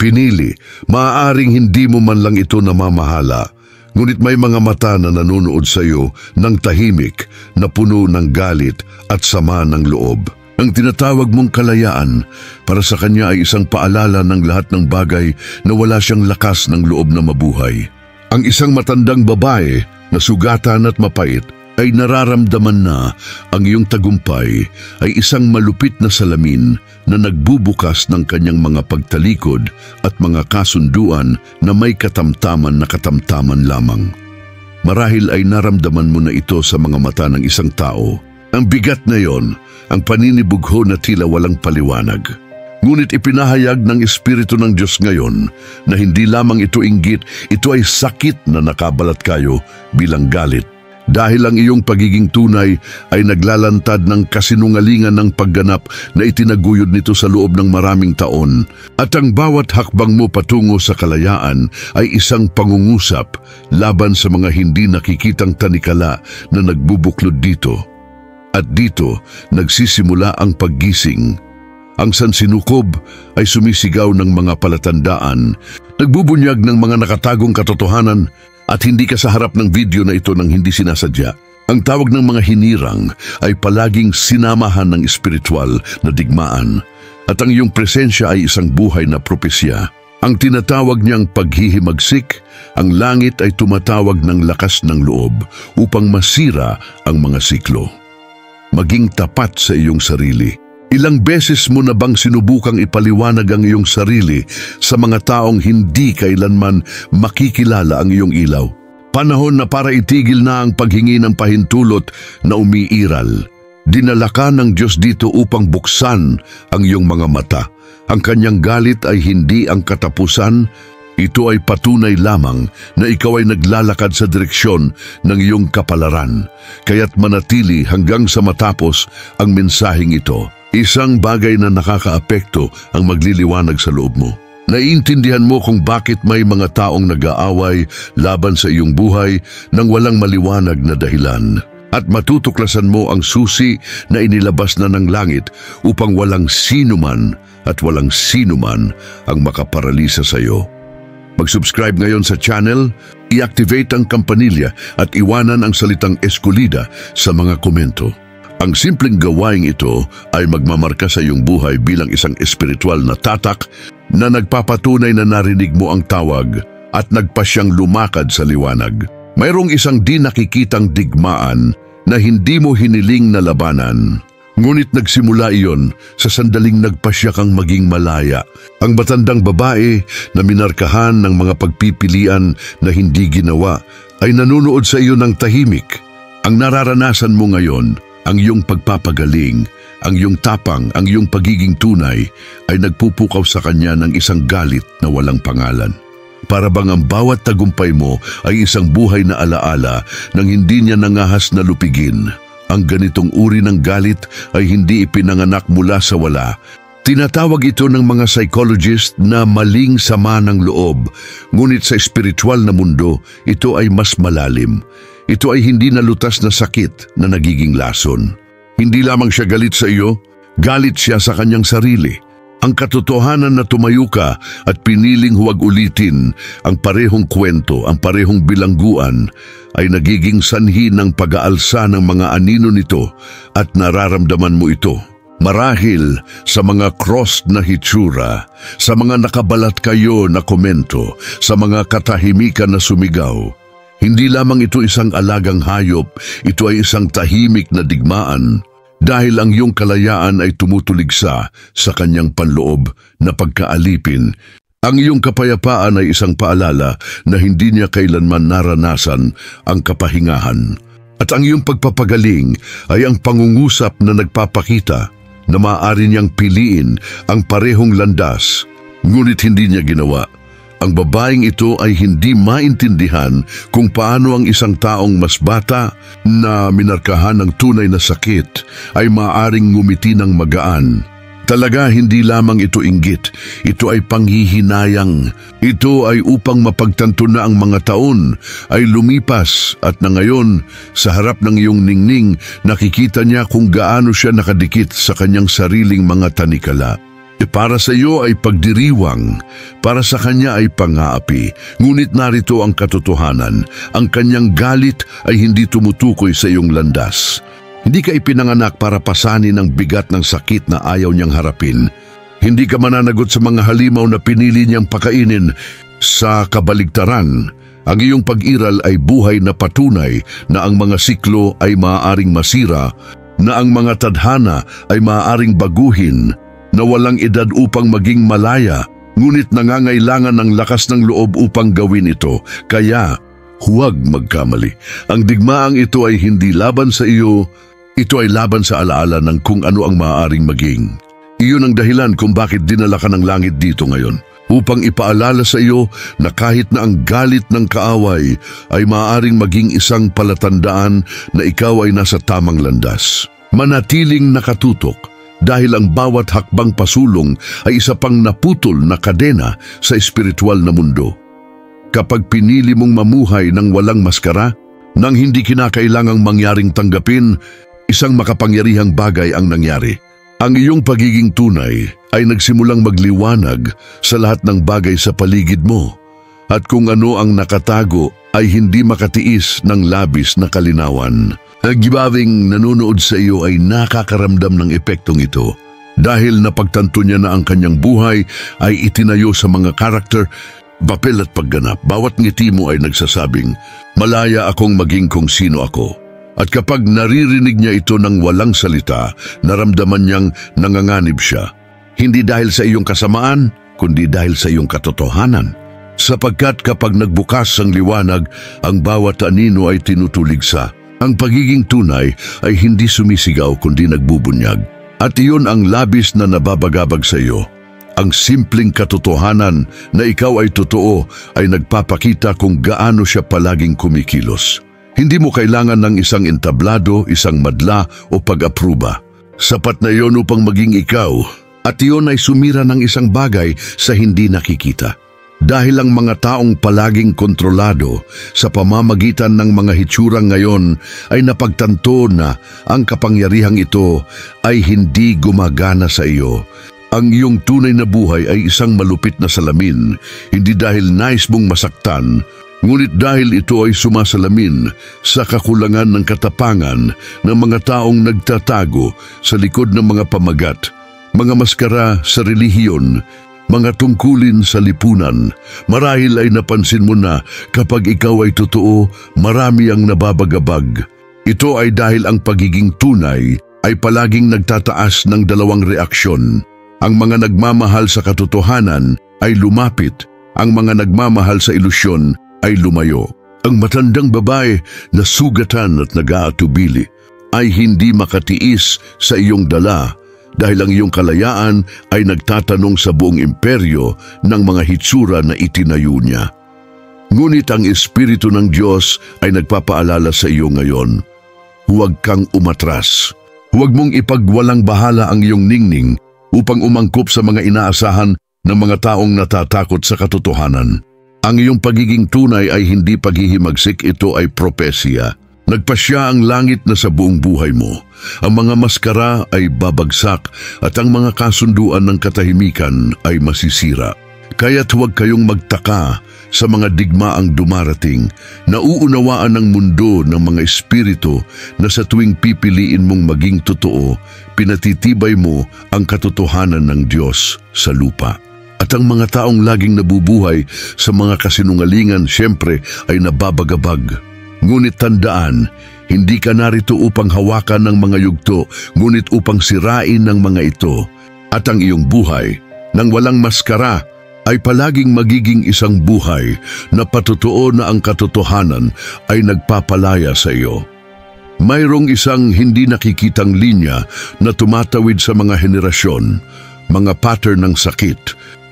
pinili, maaaring hindi mo man lang ito namamahala. Ngunit may mga mata na nanonood sa iyo ng tahimik na puno ng galit at sama ng loob. Ang tinatawag mong kalayaan para sa kanya ay isang paalala ng lahat ng bagay na wala siyang lakas ng loob na mabuhay. Ang isang matandang babae na sugatan at mapait ay nararamdaman na ang iyong tagumpay ay isang malupit na salamin na nagbubukas ng kanyang mga pagtalikod at mga kasunduan na may katamtaman na katamtaman lamang. Marahil ay naramdaman mo na ito sa mga mata ng isang tao. Ang bigat na yon, ang paninibugho na tila walang paliwanag. Ngunit ipinahayag ng Espiritu ng Diyos ngayon na hindi lamang ito inggit, ito ay sakit na nakabalat kayo bilang galit. Dahil ang iyong pagiging tunay ay naglalantad ng kasinungalingan ng pagganap na itinaguyod nito sa loob ng maraming taon. At ang bawat hakbang mo patungo sa kalayaan ay isang pangungusap laban sa mga hindi nakikitang tanikala na nagbubuklod dito. At dito nagsisimula ang paggising. Ang sansinukob ay sumisigaw ng mga palatandaan, nagbubunyag ng mga nakatagong katotohanan. At hindi ka sa harap ng video na ito nang hindi sinasadya. Ang tawag ng mga hinirang ay palaging sinamahan ng espiritual na digmaan. At ang iyong presensya ay isang buhay na propesya. Ang tinatawag niyang paghihimagsik, ang langit ay tumatawag ng lakas ng loob upang masira ang mga siklo. Maging tapat sa iyong sarili. Ilang beses mo na bang sinubukang ipaliwanag ang iyong sarili sa mga taong hindi kailanman makikilala ang iyong ilaw? Panahon na para itigil na ang paghingi ng pahintulot na umiiral. Dinala ka ng Diyos dito upang buksan ang iyong mga mata. Ang kanyang galit ay hindi ang katapusan. Ito ay patunay lamang na ikaw ay naglalakad sa direksyon ng iyong kapalaran. Kaya't manatili hanggang sa matapos ang mensaheng ito. Isang bagay na nakakaapekto ang magliliwanag sa loob mo. Naiintindihan mo kung bakit may mga taong nag-aaway laban sa iyong buhay nang walang maliwanag na dahilan. At matutuklasan mo ang susi na inilabas na ng langit upang walang sinuman at walang sinuman ang makaparalisa sa iyo. Mag-subscribe ngayon sa channel, i-activate ang kampanilya at iwanan ang salitang Eskolida sa mga komento. Ang simpleng gawaing ito ay magmamarka sa iyong buhay bilang isang espiritual na tatak na nagpapatunay na narinig mo ang tawag at nagpasyang lumakad sa liwanag. Mayroong isang di nakikitang digmaan na hindi mo hiniling na labanan. Ngunit nagsimula iyon sa sandaling nagpasya kang maging malaya. Ang matandang babae na minarkahan ng mga pagpipilian na hindi ginawa ay nanunood sa iyo ng tahimik. Ang nararanasan mo ngayon, ang iyong pagpapagaling, ang iyong tapang, ang iyong pagiging tunay ay nagpupukaw sa kanya ng isang galit na walang pangalan. Para bang ang bawat tagumpay mo ay isang buhay na alaala nang hindi niya nangahas na lupigin. Ang ganitong uri ng galit ay hindi ipinanganak mula sa wala. Tinatawag ito ng mga psychologist na maling sama ng loob, ngunit sa espiritual na mundo, ito ay mas malalim. Ito ay hindi nalutas na sakit na nagiging lason. Hindi lamang siya galit sa iyo, galit siya sa kanyang sarili. Ang katotohanan na tumayo ka at piniling huwag ulitin ang parehong kwento, ang parehong bilangguan, ay nagiging sanhi ng pag-aalsa ng mga anino nito at nararamdaman mo ito. Marahil sa mga crossed na hitsura, sa mga nakabalat kayo na komento, sa mga katahimikan na sumigaw. Hindi lamang ito isang alagang hayop, ito ay isang tahimik na digmaan dahil ang iyong kalayaan ay tumutuligsa sa kanyang panloob na pagkaalipin. Ang iyong kapayapaan ay isang paalala na hindi niya kailanman naranasan ang kapahingahan. At ang iyong pagpapagaling ay ang pangungusap na nagpapakita na maaari niyang piliin ang parehong landas, ngunit hindi niya ginawa. Ang babaeng ito ay hindi maintindihan kung paano ang isang taong mas bata na minarkahan ng tunay na sakit ay maaaring ngumiti ng magaan. Talaga hindi lamang ito inggit, ito ay panghihinayang. Ito ay upang mapagtanto na ang mga taon ay lumipas at na ngayon sa harap ng iyong ningning nakikita niya kung gaano siya nakadikit sa kanyang sariling mga tanikala. Para sa iyo ay pagdiriwang, para sa kanya ay pang-aapi. Ngunit narito ang katotohanan, ang kanyang galit ay hindi tumutukoy sa iyong landas. Hindi ka ipinanganak para pasanin ang bigat ng sakit na ayaw niyang harapin. Hindi ka mananagot sa mga halimaw na pinili niyang pakainin. Sa kabaligtaran, ang iyong pag-iral ay buhay na patunay na ang mga siklo ay maaaring masira, na ang mga tadhana ay maaaring baguhin, na walang edad upang maging malaya, ngunit nangangailangan ng lakas ng loob upang gawin ito. Kaya, huwag magkamali. Ang digmaang ito ay hindi laban sa iyo, ito ay laban sa alaala ng kung ano ang maaaring maging. Iyon ang dahilan kung bakit dinala ka ng langit dito ngayon, upang ipaalala sa iyo na kahit na ang galit ng kaaway ay maaaring maging isang palatandaan na ikaw ay nasa tamang landas. Manatiling nakatutok, dahil ang bawat hakbang pasulong ay isa pang naputol na kadena sa espiritual na mundo. Kapag pinili mong mamuhay ng walang maskara, nang hindi kinakailangang mangyaring tanggapin, isang makapangyarihang bagay ang nangyari. Ang iyong pagiging tunay ay nagsimulang magliwanag sa lahat ng bagay sa paligid mo, at kung ano ang nakatago ay hindi makatiis ng labis na kalinawan. Ang gibawing nanonood sa iyo ay nakakaramdam ng epektong ito dahil napagtanto niya na ang kanyang buhay ay itinayo sa mga karakter, papel at pagganap. Bawat ngiti mo ay nagsasabing, malaya akong maging kung sino ako. At kapag naririnig niya ito ng walang salita, naramdaman niyang nanganganib siya. Hindi dahil sa iyong kasamaan, kundi dahil sa iyong katotohanan. Sapagkat kapag nagbukas ang liwanag, ang bawat anino ay tinutuligsa. Ang pagiging tunay ay hindi sumisigaw kundi nagbubunyag. At iyon ang labis na nababagabag sa iyo. Ang simpleng katotohanan na ikaw ay totoo ay nagpapakita kung gaano siya palaging kumikilos. Hindi mo kailangan ng isang entablado, isang madla o pag-apruba. Sapat na iyon upang maging ikaw, at iyon ay sumira ng isang bagay sa hindi nakikita. Dahil ang mga taong palaging kontrolado sa pamamagitan ng mga hitsurang ngayon ay napagtanto na ang kapangyarihang ito ay hindi gumagana sa iyo. Ang iyong tunay na buhay ay isang malupit na salamin, hindi dahil nais mong masaktan, ngunit dahil ito ay sumasalamin sa kakulangan ng katapangan ng mga taong nagtatago sa likod ng mga pamagat, mga maskara sa relihiyon, mga tungkulin sa lipunan. Marahil ay napansin mo na kapag ikaw ay totoo, marami ang nababagabag. Ito ay dahil ang pagiging tunay ay palaging nagtataas ng dalawang reaksyon. Ang mga nagmamahal sa katotohanan ay lumapit, ang mga nagmamahal sa ilusyon ay lumayo. Ang matandang babae na sugatan at nag-aatubili ay hindi makatiis sa iyong dala, dahil ang iyong kalayaan ay nagtatanong sa buong imperyo ng mga hitsura na itinayo niya. Ngunit ang Espiritu ng Diyos ay nagpapaalala sa iyo ngayon, huwag kang umatras. Huwag mong ipagwalang bahala ang iyong ningning upang umangkop sa mga inaasahan ng mga taong natatakot sa katotohanan. Ang iyong pagiging tunay ay hindi paghihimagsik, ito ay propesya. Nagpasya ang langit na sa buong buhay mo. Ang mga maskara ay babagsak at ang mga kasunduan ng katahimikan ay masisira. Kaya't huwag kayong magtaka sa mga digmaang dumarating. Nauunawaan ng mundo ng mga espiritu na sa tuwing pipiliin mong maging totoo, pinatitibay mo ang katotohanan ng Diyos sa lupa. At ang mga taong laging nabubuhay sa mga kasinungalingan siyempre ay nababagabag. Ngunit tandaan, hindi ka narito upang hawakan ng mga yugto, ngunit upang sirain ng mga ito. At ang iyong buhay, nang walang maskara, ay palaging magiging isang buhay na patotoo na ang katotohanan ay nagpapalaya sa iyo. Mayroong isang hindi nakikitang linya na tumatawid sa mga henerasyon, mga pattern ng sakit,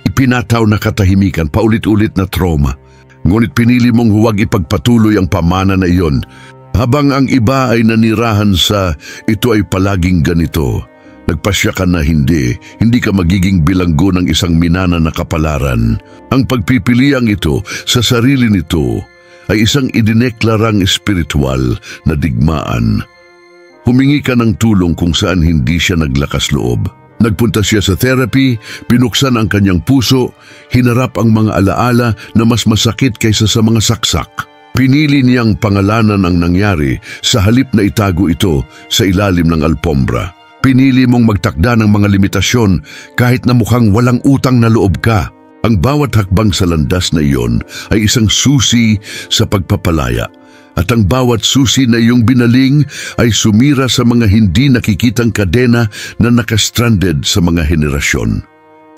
ipinataw na katahimikan, paulit-ulit na trauma. Ngunit pinili mong huwag ipagpatuloy ang pamana na iyon, habang ang iba ay nanirahan sa ito ay palaging ganito. Nagpasya ka na hindi ka magiging bilanggo ng isang minana na kapalaran. Ang pagpipiliang ito sa sarili nito ay isang idineklarang espiritual na digmaan. Humingi ka ng tulong kung saan hindi siya naglakas loob. Nagpunta siya sa therapy, pinuksan ang kanyang puso, hinarap ang mga alaala na mas masakit kaysa sa mga saksak. Pinili niyang pangalanan ang nangyari sa halip na itago ito sa ilalim ng alpombra. Pinili mong magtakda ng mga limitasyon kahit na mukhang walang utang na loob ka. Ang bawat hakbang sa landas na iyon ay isang susi sa pagpapalaya. At ang bawat susi na iyong binaling ay sumira sa mga hindi nakikitang kadena na nakastranded sa mga henerasyon.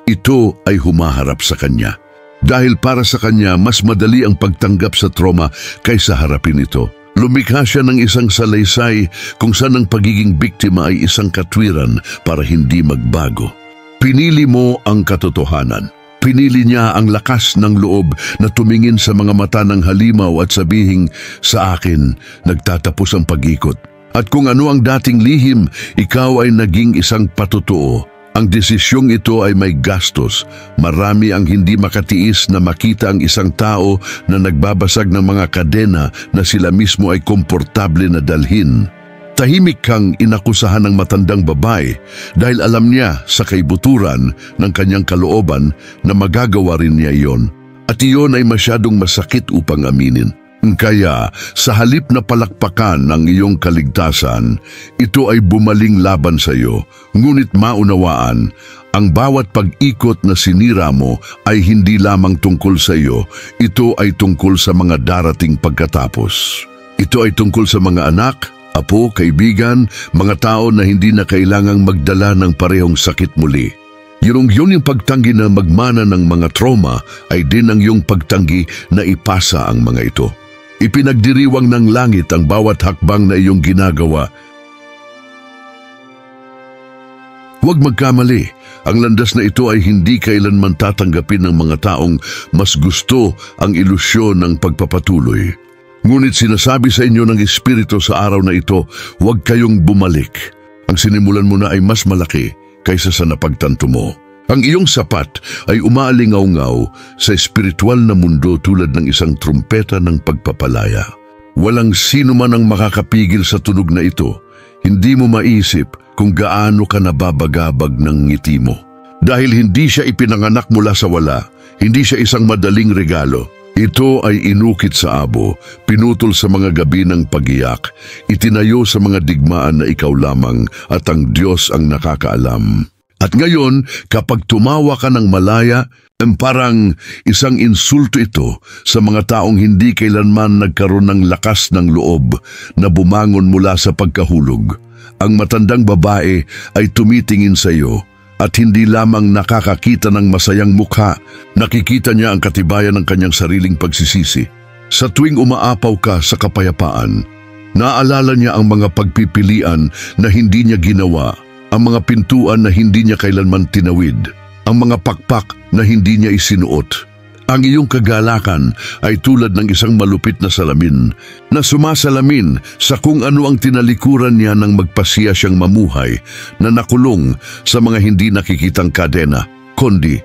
Ito ay humaharap sa kanya. Dahil para sa kanya, mas madali ang pagtanggap sa trauma kaysa harapin ito. Lumikha siya ng isang salaysay kung saan ang pagiging biktima ay isang katwiran para hindi magbago. Pinili mo ang katotohanan. Pinili niya ang lakas ng loob na tumingin sa mga mata ng halimaw at sabihing, sa akin, nagtatapos ang pag-ikot. At kung ano ang dating lihim, ikaw ay naging isang patutuo. Ang desisyong ito ay may gastos. Marami ang hindi makatiis na makita ang isang tao na nagbabasag ng mga kadena na sila mismo ay komportable na dalhin. Tahimik kang inakusahan ng matandang babae dahil alam niya sa kaibuturan ng kanyang kalooban na magagawa rin niya iyon. At iyon ay masyadong masakit upang aminin. Kaya sa halip na palakpakan ng iyong kaligtasan, ito ay bumaling laban sa iyo. Ngunit maunawaan, ang bawat pag-ikot na sinira mo ay hindi lamang tungkol sa iyo, ito ay tungkol sa mga darating pagkatapos. Ito ay tungkol sa mga anak, apo, kaibigan, mga tao na hindi na kailangang magdala ng parehong sakit muli. Yung pagtanggi na magmana ng mga trauma ay din ang iyong pagtanggi na ipasa ang mga ito. Ipinagdiriwang ng langit ang bawat hakbang na iyong ginagawa. Huwag magkamali, ang landas na ito ay hindi kailanman tatanggapin ng mga taong mas gusto ang ilusyon ng pagpapatuloy. Ngunit sinasabi sa inyo ng Espiritu sa araw na ito, huwag kayong bumalik. Ang sinimulan mo na ay mas malaki kaysa sa napagtanto mo. Ang iyong sapat ay umaalingaw-ngaw sa espiritual na mundo tulad ng isang trumpeta ng pagpapalaya. Walang sino man ang makakapigil sa tunog na ito. Hindi mo maisip kung gaano ka nababagabag ng ngiti mo. Dahil hindi siya ipinanganak mula sa wala, hindi siya isang madaling regalo. Ito ay inukit sa abo, pinutol sa mga gabi ng pag-iyak, itinayo sa mga digmaan na ikaw lamang at ang Diyos ang nakakaalam. At ngayon, kapag tumawa ka ng malaya, parang isang insulto ito sa mga taong hindi kailanman nagkaroon ng lakas ng loob na bumangon mula sa pagkahulog. Ang matandang babae ay tumitingin sa iyo at hindi lamang nakakakita ng masayang mukha, nakikita niya ang katibayan ng kanyang sariling pagsisisi. Sa tuwing umaapaw ka sa kapayapaan, naalala niya ang mga pagpipilian na hindi niya ginawa, ang mga pintuan na hindi niya kailanman tinawid, ang mga pakpak na hindi niya isinuot. Ang iyong kagalakan ay tulad ng isang malupit na salamin na sumasalamin sa kung ano ang tinalikuran niya nang magpasiya siyang mamuhay na nakulong sa mga hindi nakikitang kadena, kundi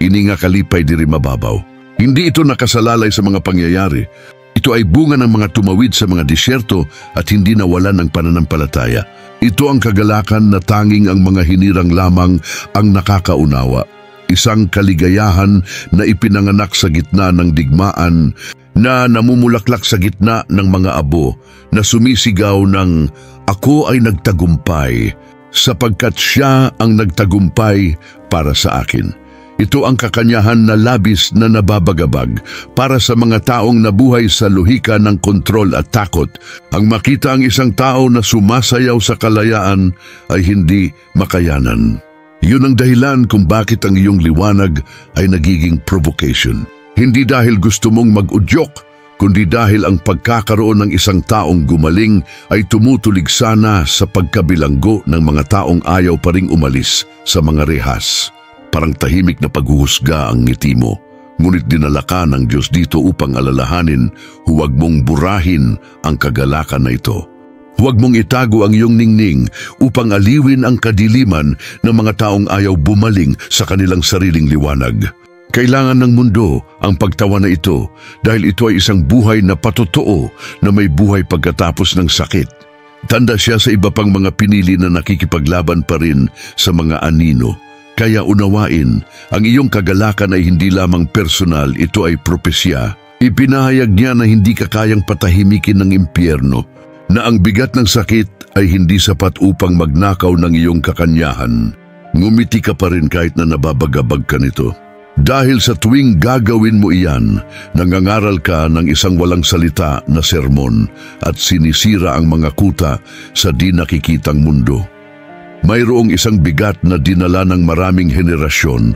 ininga kalipay diri mababaw. Hindi ito nakasalalay sa mga pangyayari. Ito ay bunga ng mga tumawid sa mga disyerto at hindi nawalan ng pananampalataya. Ito ang kagalakan na tanging ang mga hinirang lamang ang nakakaunawa. Isang kaligayahan na ipinanganak sa gitna ng digmaan, na namumulaklak sa gitna ng mga abo, na sumisigaw ng, "Ako ay nagtagumpay, sapagkat siya ang nagtagumpay para sa akin." Ito ang kakanyahan na labis na nababagabag para sa mga taong nabuhay sa luhika ng kontrol at takot. Ang makita ang isang tao na sumasayaw sa kalayaan ay hindi makayanan. Yun ang dahilan kung bakit ang iyong liwanag ay nagiging provocation. Hindi dahil gusto mong mag-udyok, kundi dahil ang pagkakaroon ng isang taong gumaling ay tumutulig sana sa pagkabilanggo ng mga taong ayaw pa ring umalis sa mga rehas. Parang tahimik na paghuhusga ang ngiti mo, ngunit dinala ka ng Diyos dito upang alalahanin, huwag mong burahin ang kagalakan na ito. Huwag mong itago ang iyong ningning upang aliwin ang kadiliman ng mga taong ayaw bumaling sa kanilang sariling liwanag. Kailangan ng mundo ang pagtawa na ito dahil ito ay isang buhay na patotoo na may buhay pagkatapos ng sakit. Tanda siya sa iba pang mga pinili na nakikipaglaban pa rin sa mga anino. Kaya unawain, ang iyong kagalakan ay hindi lamang personal, ito ay propesya. Ipinahayag niya na hindi ka kayang patahimikin ng impyerno, na ang bigat ng sakit ay hindi sapat upang magnakaw ng iyong kakanyahan. Ngumiti ka pa rin kahit na nababagabag ka nito. Dahil sa tuwing gagawin mo iyan, nangangaral ka ng isang walang salita na sermon at sinisira ang mga kuta sa di nakikitang mundo. Mayroong isang bigat na dinala ng maraming henerasyon,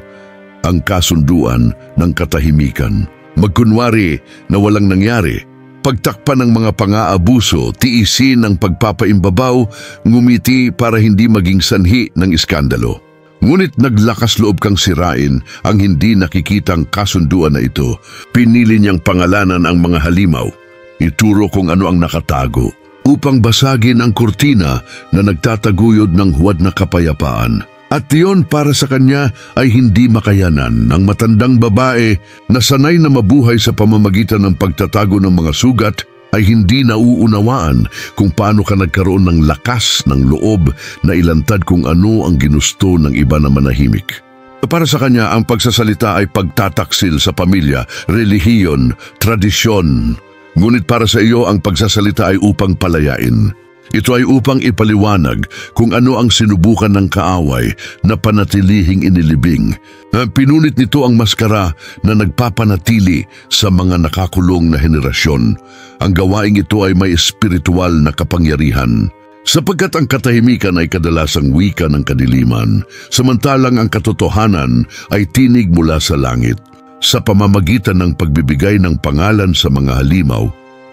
ang kasunduan ng katahimikan. Magkunwari na walang nangyari, pagtakpan ng mga pang-aabuso, tiisin ang pagpapaimbabaw, ngumiti para hindi maging sanhi ng iskandalo. Ngunit naglakas loob kang sirain ang hindi nakikitang kasunduan na ito. Pinili niyang pangalanan ang mga halimaw. Ituro kung ano ang nakatago upang basagin ang kurtina na nagtataguyod ng huwad na kapayapaan. At iyon para sa kanya ay hindi makayanan ng matandang babae na sanay na mabuhay sa pamamagitan ng pagtatago ng mga sugat ay hindi nauunawaan kung paano ka nagkaroon ng lakas ng loob na ilantad kung ano ang ginusto ng iba na manahimik. Para sa kanya, ang pagsasalita ay pagtataksil sa pamilya, relihiyon, tradisyon. Ngunit para sa iyo, ang pagsasalita ay upang palayain. Ito ay upang ipaliwanag kung ano ang sinubukan ng kaaway na panatilihing inilibing. Pinunit nito ang maskara na nagpapanatili sa mga nakakulong na henerasyon. Ang gawaing ito ay may espiritual na kapangyarihan. Sapagkat ang katahimikan ay kadalasang wika ng kadiliman, samantalang ang katotohanan ay tinig mula sa langit. Sa pamamagitan ng pagbibigay ng pangalan sa mga halimaw,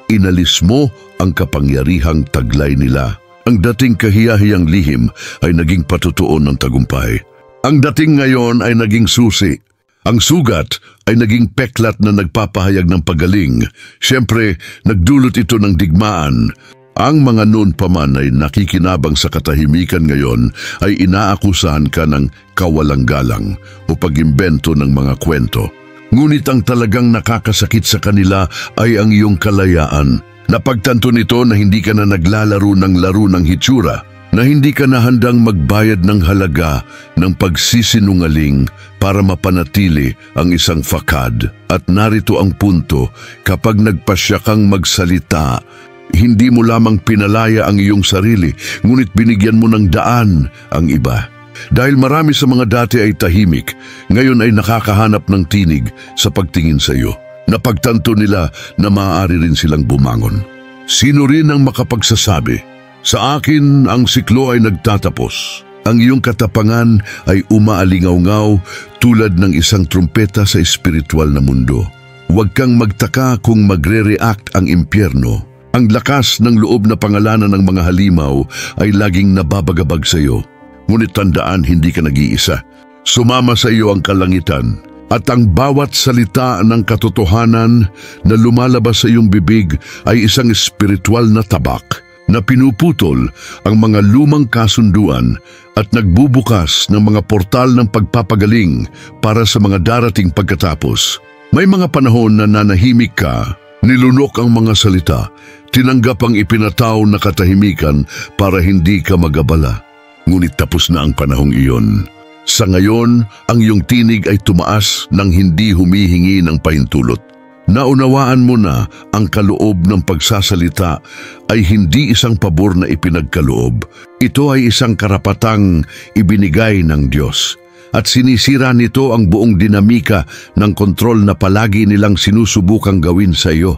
inalis mo ang kapangyarihang taglay nila. Ang dating kahiyahiyang lihim ay naging patutuon ng tagumpay. Ang dating ngayon ay naging susi. Ang sugat ay naging peklat na nagpapahayag ng pagaling. Siyempre, nagdulot ito ng digmaan. Ang mga noon pa man ay nakikinabang sa katahimikan ngayon ay inaakusahan ka ng kawalang galang o pag-imbento ng mga kwento. Ngunit ang talagang nakakasakit sa kanila ay ang iyong kalayaan. Napagtanto nito na hindi ka na naglalaro ng laro ng hitsura, na hindi ka na handang magbayad ng halaga ng pagsisinungaling para mapanatili ang isang fakad. At narito ang punto, kapag nagpasya kang magsalita, hindi mo lamang pinalaya ang iyong sarili, ngunit binigyan mo ng daan ang iba. Dahil marami sa mga dati ay tahimik, ngayon ay nakakahanap ng tinig sa pagtingin sa iyo. Napagtanto nila na maaari rin silang bumangon. Sino rin ang makapagsasabi, "Sa akin ang siklo ay nagtatapos." Ang iyong katapangan ay umaalingaw-ngaw tulad ng isang trumpeta sa espiritual na mundo. Huwag kang magtaka kung magre-react ang impyerno. Ang lakas ng loob na pangalanan ng mga halimaw ay laging nababagabag sa iyo. Ngunit tandaan, hindi ka nag-iisa. Sumama sa iyo ang kalangitan, at ang bawat salita ng katotohanan na lumalabas sa iyong bibig ay isang espiritual na tabak na pinuputol ang mga lumang kasunduan at nagbubukas ng mga portal ng pagpapagaling para sa mga darating pagkatapos. May mga panahon na nanahimik ka, nilunok ang mga salita, tinanggap ang ipinataw na katahimikan para hindi ka magabala. Ngunit tapos na ang panahong iyon. Sa ngayon, ang iyong tinig ay tumaas nang hindi humihingi ng pahintulot. Naunawaan mo na ang kaloob ng pagsasalita ay hindi isang pabor na ipinagkaloob. Ito ay isang karapatang ibinigay ng Diyos. At sinisira nito ang buong dinamika ng kontrol na palagi nilang sinusubukang gawin sa iyo.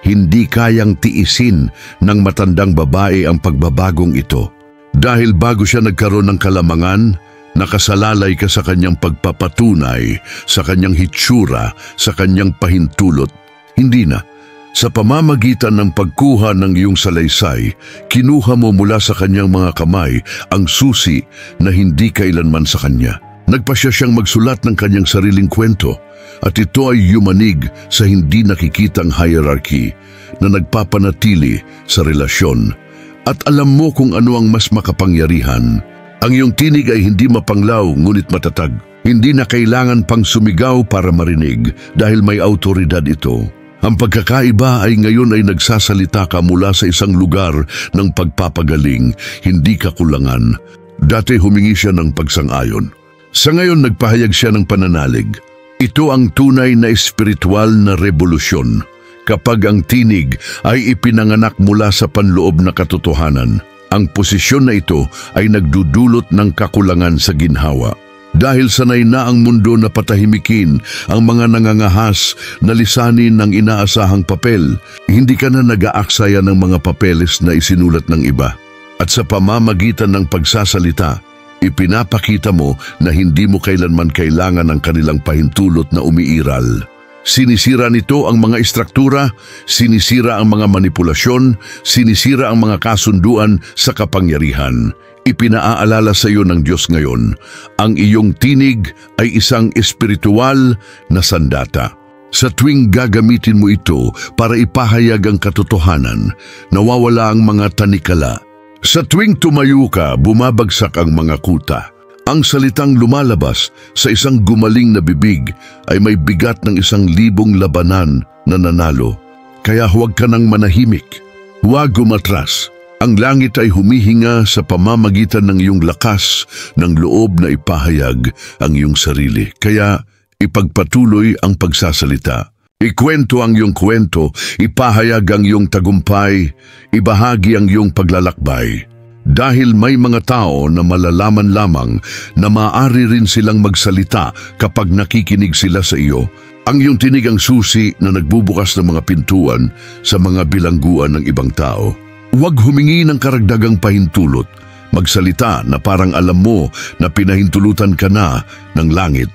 Hindi kayang tiisin ng matandang babae ang pagbabagong ito. Dahil bago siya nagkaroon ng kalamangan, nakasalalay ka sa kanyang pagpapatunay, sa kanyang hitsura, sa kanyang pahintulot. Hindi na. Sa pamamagitan ng pagkuha ng iyong salaysay, kinuha mo mula sa kanyang mga kamay ang susi na hindi kailanman sa kanya. Nagpasya siyang magsulat ng kanyang sariling kwento, at ito ay yumanig sa hindi nakikitang hierarchy na nagpapanatili sa relasyon. At alam mo kung ano ang mas makapangyarihan. Ang iyong tinig ay hindi mapanglaw ngunit matatag. Hindi na kailangan pang sumigaw para marinig dahil may autoridad ito. Ang pagkakaiba ay ngayon ay nagsasalita ka mula sa isang lugar ng pagpapagaling, hindi kakulangan. Dati humingi siya ng pagsang-ayon. Sa ngayon nagpahayag siya ng pananalig. Ito ang tunay na espiritual na revolusyon. Kapag ang tinig ay ipinanganak mula sa panloob na katotohanan, ang posisyon na ito ay nagdudulot ng kakulangan sa ginhawa. Dahil sanay na ang mundo na patahimikin ang mga nangangahas na lisanin ng inaasahang papel, hindi ka na nag-aaksaya ng mga papeles na isinulat ng iba. At sa pamamagitan ng pagsasalita, ipinapakita mo na hindi mo kailanman kailangan ng kanilang pahintulot na umiiral. Sinisira nito ang mga istruktura, sinisira ang mga manipulasyon, sinisira ang mga kasunduan sa kapangyarihan. Ipinaaalala sa iyo ng Diyos ngayon, ang iyong tinig ay isang espiritual na sandata. Sa tuwing gagamitin mo ito para ipahayag ang katotohanan, nawawala ang mga tanikala. Sa tuwing tumayo ka, bumabagsak ang mga kuta. Ang salitang lumalabas sa isang gumaling na bibig ay may bigat ng 1,000 labanan na nanalo. Kaya huwag ka nang manahimik. Huwag umatras. Ang langit ay humihinga sa pamamagitan ng iyong lakas ng loob na ipahayag ang iyong sarili. Kaya ipagpatuloy ang pagsasalita. Ikwento ang iyong kwento, ipahayag ang iyong tagumpay, ibahagi ang iyong paglalakbay. Dahil may mga tao na malalaman lamang na maaari rin silang magsalita kapag nakikinig sila sa iyo. Ang iyong tinig ang susi na nagbubukas ng mga pintuan sa mga bilangguan ng ibang tao. Huwag humingi ng karagdagang pahintulot. Magsalita na parang alam mo na pinahintulutan ka na ng langit.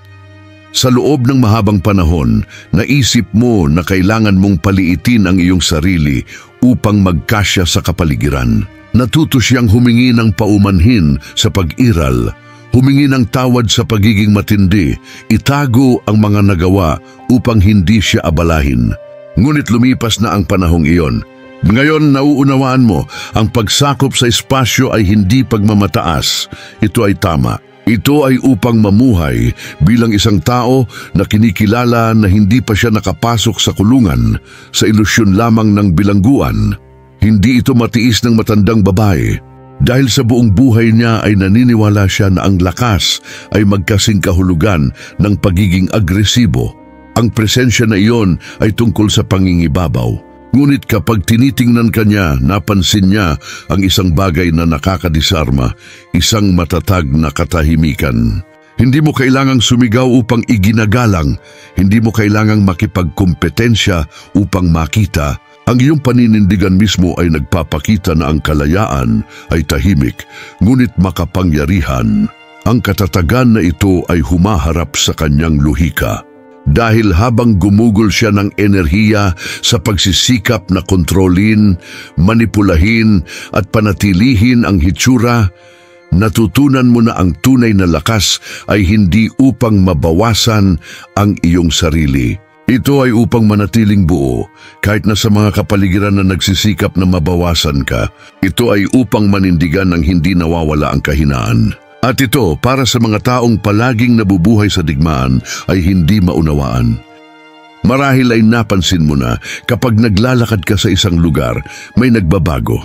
Sa loob ng mahabang panahon, naisip mo na kailangan mong paliitin ang iyong sarili upang magkasya sa kapaligiran. Natuto siyang humingi ng paumanhin sa pag-iral, humingi ng tawad sa pagiging matindi, itago ang mga nagawa upang hindi siya abalahin. Ngunit lumipas na ang panahong iyon. Ngayon nauunawaan mo, ang pagsakop sa espasyo ay hindi pagmamataas. Ito ay tama. Ito ay upang mamuhay bilang isang tao na kinikilala na hindi pa siya nakapasok sa kulungan, sa ilusyon lamang ng bilangguan. Hindi ito matiis ng matandang babae. Dahil sa buong buhay niya ay naniniwala siya na ang lakas ay magkasing kahulugan ng pagiging agresibo. Ang presensya na iyon ay tungkol sa pangingibabaw. Ngunit kapag tinitingnan ka niya, napansin niya ang isang bagay na nakakadisarma, isang matatag na katahimikan. Hindi mo kailangang sumigaw upang iginagalang, hindi mo kailangang makipagkompetensya upang makita. Ang iyong paninindigan mismo ay nagpapakita na ang kalayaan ay tahimik, ngunit makapangyarihan. Ang katatagan na ito ay humaharap sa kanyang luhika. Dahil habang gumugol siya ng enerhiya sa pagsisikap na kontrolin, manipulahin at panatilihin ang hitsura, natutunan mo na ang tunay na lakas ay hindi upang mabawasan ang iyong sarili. Ito ay upang manatiling buo, kahit na sa mga kapaligiran na nagsisikap na mabawasan ka. Ito ay upang manindigan ng hindi nawawala ang kahinaan. At ito, para sa mga taong palaging nabubuhay sa digmaan, ay hindi maunawaan. Marahil ay napansin mo na kapag naglalakad ka sa isang lugar, may nagbabago.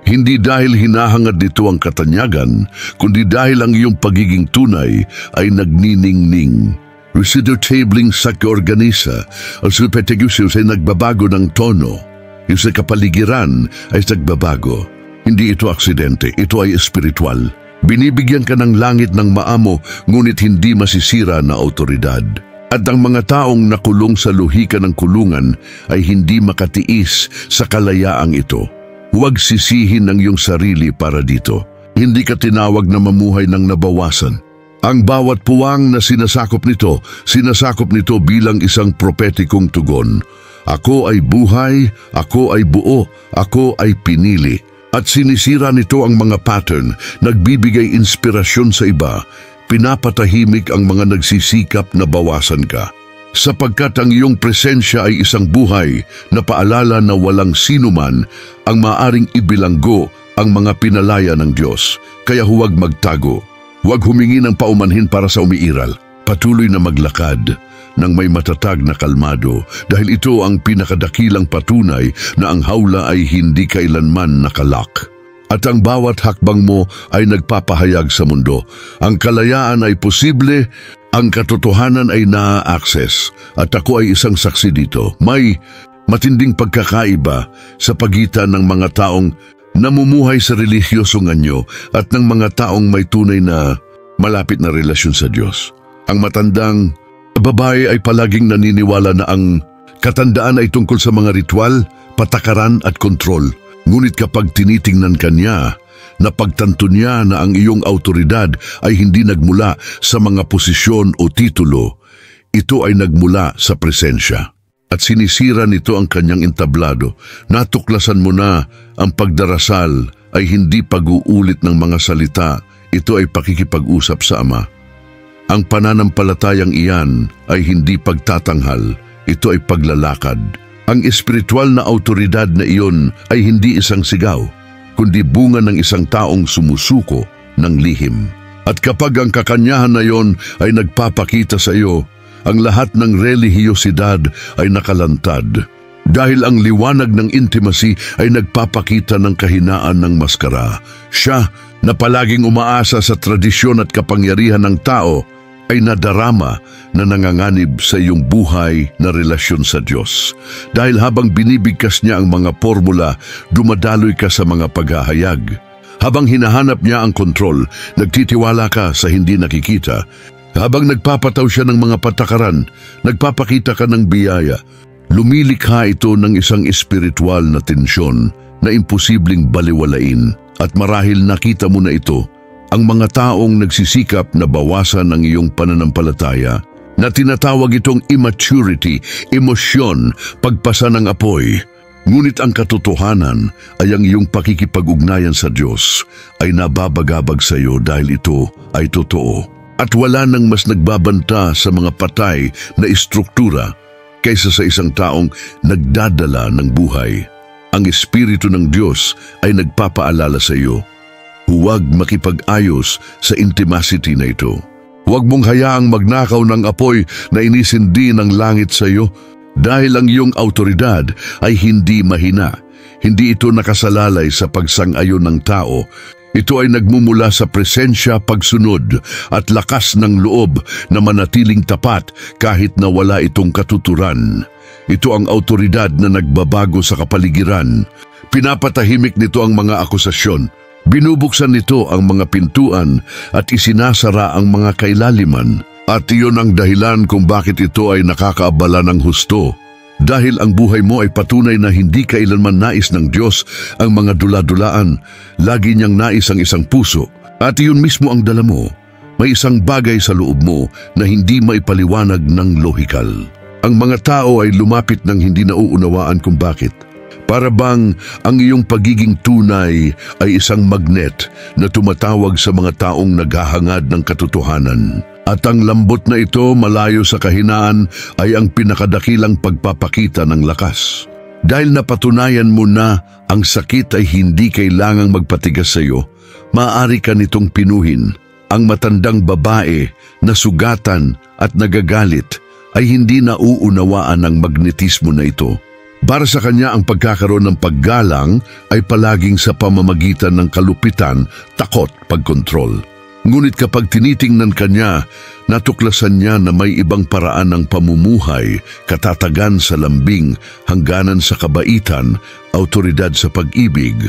Hindi dahil hinahangad nito ang katanyagan, kundi dahil ang iyong pagiging tunay ay nagniningning. Residual tabling sa organisa o supertegusius ay nagbabago ng tono. Yung sa kapaligiran ay nagbabago. Hindi ito aksidente, ito ay espiritual. Binibigyan ka ng langit ng maamo, ngunit hindi masisira na autoridad. At ang mga taong nakulong sa luhika ng kulungan ay hindi makatiis sa kalayaang ito. Huwag sisihin ang iyong sarili para dito. Hindi ka tinawag na mamuhay ng nabawasan. Ang bawat puwang na sinasakop nito bilang isang propetikong tugon. Ako ay buhay, ako ay buo, ako ay pinili. At sinisira nito ang mga pattern, nagbibigay inspirasyon sa iba, pinapatahimik ang mga nagsisikap na bawasan ka. Sapagkat ang iyong presensya ay isang buhay na paalala na walang sinuman ang maaring ibilanggo ang mga pinalaya ng Diyos. Kaya huwag magtago, huwag humingi ng paumanhin para sa umiiral. Patuloy na maglakad, ng may matatag na kalmado dahil ito ang pinakadakilang patunay na ang hawla ay hindi kailanman nakalak. At ang bawat hakbang mo ay nagpapahayag sa mundo. Ang kalayaan ay posible, ang katotohanan ay naa-access at ako ay isang saksi dito. May matinding pagkakaiba sa pagitan ng mga taong namumuhay sa relihiyosong anyo at ng mga taong may tunay na malapit na relasyon sa Diyos. Ang matandang babae ay palaging naniniwala na ang katandaan ay tungkol sa mga ritual, patakaran at kontrol. Ngunit kapag tinitingnan ka niya, napagtanto niya na ang iyong autoridad ay hindi nagmula sa mga posisyon o titulo. Ito ay nagmula sa presensya. At sinisira nito ang kanyang entablado. Natuklasan mo na ang pagdarasal ay hindi pag-uulit ng mga salita. Ito ay pakikipag-usap sa Ama. Ang pananampalatayang iyan ay hindi pagtatanghal. Ito ay paglalakad. Ang espiritual na autoridad na iyon ay hindi isang sigaw, kundi bunga ng isang taong sumusuko ng lihim. At kapag ang kakanyahan na iyon ay nagpapakita sa iyo, ang lahat ng relihiyosidad ay nakalantad. Dahil ang liwanag ng intimacy ay nagpapakita ng kahinaan ng maskara. Siya na palaging umaasa sa tradisyon at kapangyarihan ng tao ay nadarama na nanganganib sa iyong buhay na relasyon sa Diyos. Dahil habang binibigkas niya ang mga formula, dumadaloy ka sa mga paghahayag. Habang hinahanap niya ang kontrol, nagtitiwala ka sa hindi nakikita. Habang nagpapataw siya ng mga patakaran, nagpapakita ka ng biyaya. Lumilikha ito ng isang espiritual na tensyon na imposibleng baliwalain. At marahil nakita mo na ito, ang mga taong nagsisikap na bawasan ang iyong pananampalataya, na tinatawag itong immaturity, emosyon, pagpasa ng apoy. Ngunit ang katotohanan ay ang iyong pakikipag-ugnayan sa Diyos ay nababagabag sa iyo dahil ito ay totoo. At wala nang mas nagbabanta sa mga patay na istruktura kaysa sa isang taong nagdadala ng buhay. Ang Espiritu ng Diyos ay nagpapaalala sa iyo, huwag makipag-ayos sa intimacy na ito. Huwag mong hayaang magnakaw ng apoy na inisindi ng langit sa iyo dahil ang iyong autoridad ay hindi mahina. Hindi ito nakasalalay sa pagsang-ayon ng tao. Ito ay nagmumula sa presensya, pagsunod at lakas ng loob na manatiling tapat kahit na wala itong katuturan. Ito ang autoridad na nagbabago sa kapaligiran. Pinapatahimik nito ang mga akusasyon. Binubuksan nito ang mga pintuan at isinasara ang mga kailaliman. At iyon ang dahilan kung bakit ito ay nakakaabala ng husto. Dahil ang buhay mo ay patunay na hindi kailanman nais ng Diyos ang mga dula-dulaan. Lagi niyang nais ang isang puso. At iyon mismo ang dala mo. May isang bagay sa loob mo na hindi maipaliwanag ng lohikal. Ang mga tao ay lumapit ng hindi nauunawaan kung bakit. Para bang ang iyong pagiging tunay ay isang magnet na tumatawag sa mga taong naghahangad ng katotohanan. At ang lambot na ito malayo sa kahinaan ay ang pinakadakilang pagpapakita ng lakas. Dahil napatunayan mo na ang sakit ay hindi kailangang magpatigas sa iyo, maaari ka nitong pinuhin. Ang matandang babae na sugatan at nagagalit ay hindi nauunawaan ng magnetismo na ito. Para sa kanya ang pagkakaroon ng paggalang ay palaging sa pamamagitan ng kalupitan, takot, pagkontrol. Ngunit kapag tinitingnan kanya, natuklasan niya na may ibang paraan ng pamumuhay, katatagan sa lambing, hangganan sa kabaitan, autoridad sa pag-ibig.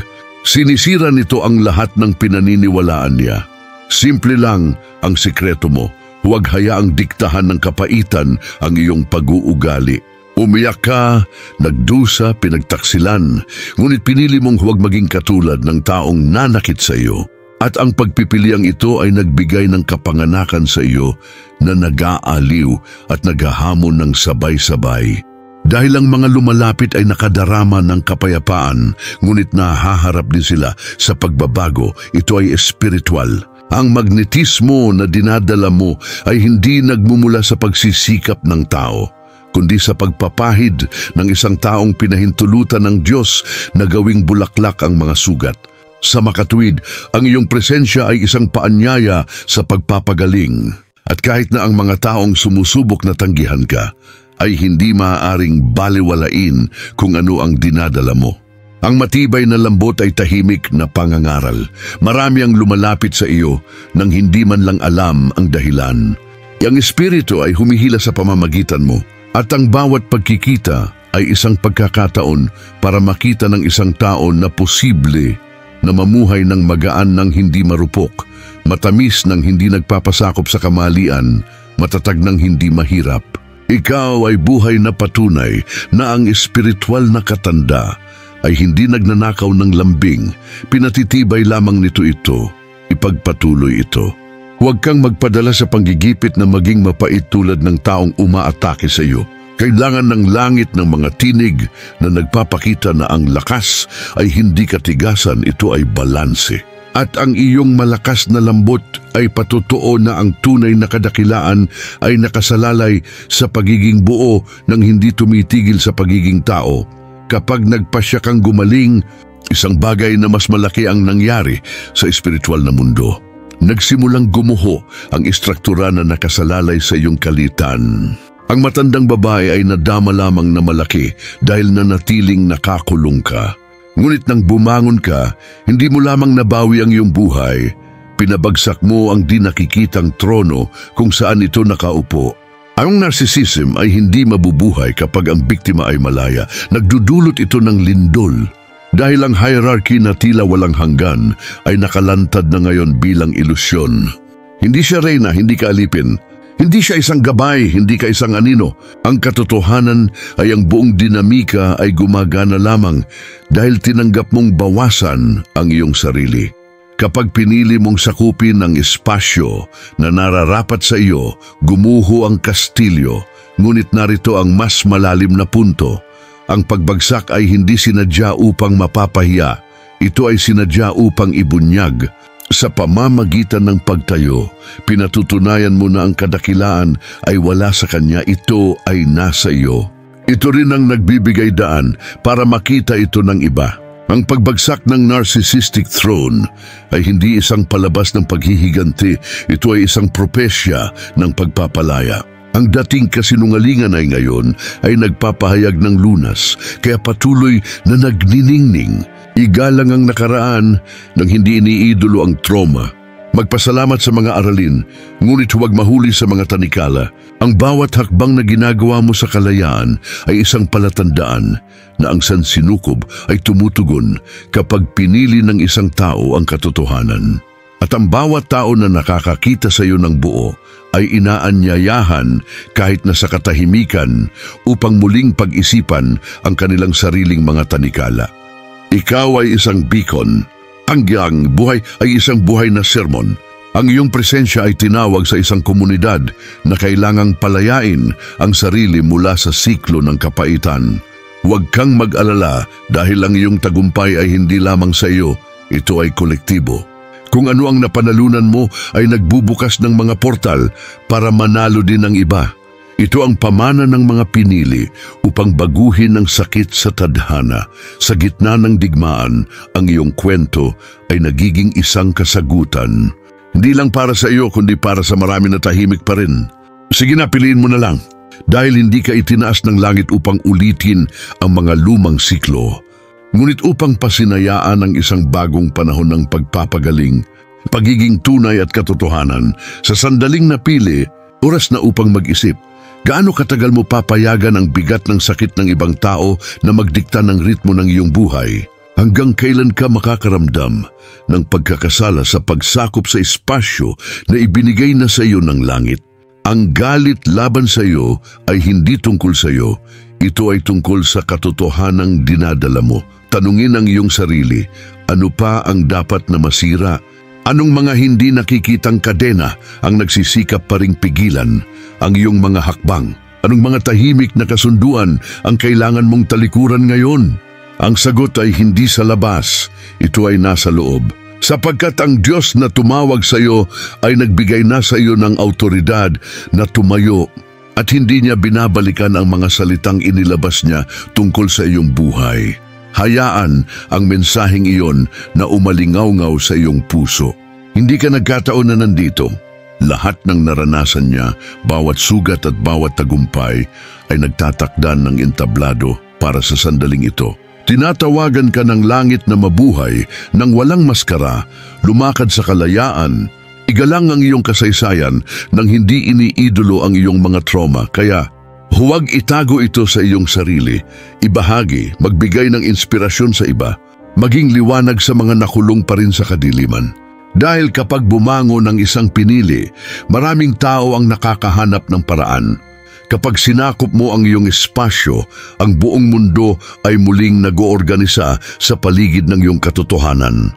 Sinisira nito ang lahat ng pinaniniwalaan niya. Simple lang ang sikreto mo. Huwag hayaang diktahan ng kapaitan ang iyong pag-uugali. Umiyak ka, nagdusa, pinagtaksilan, ngunit pinili mong huwag maging katulad ng taong nanakit sa iyo. At ang pagpipiliang ito ay nagbigay ng kapanganakan sa iyo na nag-aaliw at naghahamon ng sabay-sabay. Dahil ang mga lumalapit ay nakadarama ng kapayapaan, ngunit nahaharap din sila sa pagbabago. Ito ay espiritual. Ang magnetismo na dinadala mo ay hindi nagmumula sa pagsisikap ng tao, kundi sa pagpapahid ng isang taong pinahintulutan ng Diyos na gawing bulaklak ang mga sugat. Sa makatuwid, ang iyong presensya ay isang paanyaya sa pagpapagaling. At kahit na ang mga taong sumusubok na tanggihan ka, ay hindi maaaring baliwalain kung ano ang dinadala mo. Ang matibay na lambot ay tahimik na pangangaral. Marami ang lumalapit sa iyo nang hindi man lang alam ang dahilan. Ang espiritu ay humihila sa pamamagitan mo at ang bawat pagkikita ay isang pagkakataon para makita ng isang tao na posible na mamuhay ng magaan ng hindi marupok, matamis ng hindi nagpapasakop sa kamalian, matatag ng hindi mahirap. Ikaw ay buhay na patunay na ang espiritual na katanda ay hindi nagnanakaw ng lambing, pinatitibay lamang nito ito, ipagpatuloy ito. Huwag kang magpadala sa panggigipit na maging mapait tulad ng taong umaatake sa iyo. Kailangan ng langit ng mga tinig na nagpapakita na ang lakas ay hindi katigasan, ito ay balanse. At ang iyong malakas na lambot ay patutuo na ang tunay na kadakilaan ay nakasalalay sa pagiging buo ng hindi tumitigil sa pagiging tao. Kapag nagpasya kang gumaling, isang bagay na mas malaki ang nangyari sa espiritual na mundo. Nagsimulang gumuho ang istruktura na nakasalalay sa iyong kalitan. Ang matandang babae ay nadama lamang na malaki dahil nanatiling nakakulong ka. Ngunit nang bumangon ka, hindi mo lamang nabawi ang iyong buhay. Pinabagsak mo ang di nakikitang trono kung saan ito nakaupo. Ang narcissism ay hindi mabubuhay kapag ang biktima ay malaya. Nagdudulot ito ng lindol. Dahil ang hierarchy na tila walang hanggan ay nakalantad na ngayon bilang ilusyon. Hindi siya reyna, hindi ka alipin. Hindi siya isang gabay, hindi ka isang anino. Ang katotohanan ay ang buong dinamika ay gumagana lamang dahil tinanggap mong bawasan ang iyong sarili. Kapag pinili mong sakupin ang espasyo na nararapat sa iyo, gumuho ang kastilyo, ngunit narito ang mas malalim na punto. Ang pagbagsak ay hindi sinadya upang mapapahiya, ito ay sinadya upang ibunyag. Sa pamamagitan ng pagtayo, pinatutunayan mo na ang kadakilaan ay wala sa kanya, ito ay nasa iyo. Ito rin ang nagbibigay daan para makita ito ng iba. Ang pagbagsak ng narcissistic throne ay hindi isang palabas ng paghihiganti, ito ay isang propesya ng pagpapalaya. Ang dating kasinungalingan ay ngayon ay nagpapahayag ng lunas, kaya patuloy na nagniningning. Igalang ang nakaraan nang hindi iniidolo ang trauma. Magpasalamat sa mga aralin, ngunit huwag mahuli sa mga tanikala. Ang bawat hakbang na ginagawa mo sa kalayaan ay isang palatandaan na ang sansinukob ay tumutugon kapag pinili ng isang tao ang katotohanan. At ang bawat tao na nakakakita sa iyo ng buo ay inaanyayahan kahit na sa katahimikan upang muling pag-isipan ang kanilang sariling mga tanikala. Ikaw ay isang beacon. Ang iyong buhay ay isang buhay na sermon. Ang iyong presensya ay tinawag sa isang komunidad na kailangang palayain ang sarili mula sa siklo ng kapaitan. Huwag kang mag-alala dahil ang iyong tagumpay ay hindi lamang sa iyo, ito ay kolektibo. Kung ano ang napanalunan mo ay nagbubukas ng mga portal para manalo din ng iba. Ito ang pamana ng mga pinili upang baguhin ang sakit sa tadhana. Sa gitna ng digmaan, ang iyong kwento ay nagiging isang kasagutan. Hindi lang para sa iyo, kundi para sa marami na tahimik pa rin. Sige na, piliin mo na lang. Dahil hindi ka itinaas ng langit upang ulitin ang mga lumang siklo, ngunit upang pasinayaan ang isang bagong panahon ng pagpapagaling, pagiging tunay at katotohanan. Sa sandaling napili, oras na upang mag-isip. Gaano katagal mo papayagan ang bigat ng sakit ng ibang tao na magdikta ng ritmo ng iyong buhay? Hanggang kailan ka makakaramdam ng pagkakasala sa pagsakop sa espasyo na ibinigay na sa iyo ng langit? Ang galit laban sa iyo ay hindi tungkol sa iyo. Ito ay tungkol sa katotohanang dinadala mo. Tanungin ang iyong sarili, ano pa ang dapat na masira? Anong mga hindi nakikitang kadena ang nagsisikap pa ring pigilan ang iyong mga hakbang? Anong mga tahimik na kasunduan ang kailangan mong talikuran ngayon? Ang sagot ay hindi sa labas, ito ay nasa loob. Sapagkat ang Diyos na tumawag sa iyo ay nagbigay na sa iyo ng autoridad na tumayo at hindi niya binabalikan ang mga salitang inilabas niya tungkol sa iyong buhay. Hayaan ang mensaheng iyon na umalingaw-ngaw sa iyong puso. Hindi ka nagkataon na nandito. Lahat ng naranasan niya, bawat sugat at bawat tagumpay ay nagtatakdan ng entablado para sa sandaling ito. Tinatawagan ka ng langit na mabuhay nang walang maskara, lumakad sa kalayaan. Igalang ang iyong kasaysayan nang hindi iniidolo ang iyong mga trauma. Kaya huwag itago ito sa iyong sarili. Ibahagi, magbigay ng inspirasyon sa iba. Maging liwanag sa mga nakulong pa rin sa kadiliman. Dahil kapag bumangon ng isang pinili, maraming tao ang nakakahanap ng paraan. Kapag sinakop mo ang iyong espasyo, ang buong mundo ay muling nag-oorganisa sa paligid ng iyong katotohanan.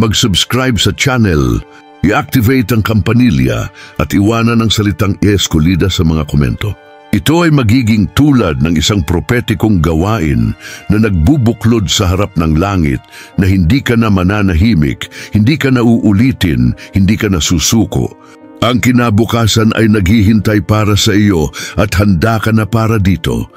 Mag-subscribe sa channel, i-activate ang kampanilya at iwanan ang salitang Eskolida sa mga komento. Ito ay magiging tulad ng isang propetikong gawain na nagbubuklod sa harap ng langit na hindi ka na mananahimik, hindi ka na uulitin, hindi ka na susuko. Ang kinabukasan ay naghihintay para sa iyo at handa ka na para dito.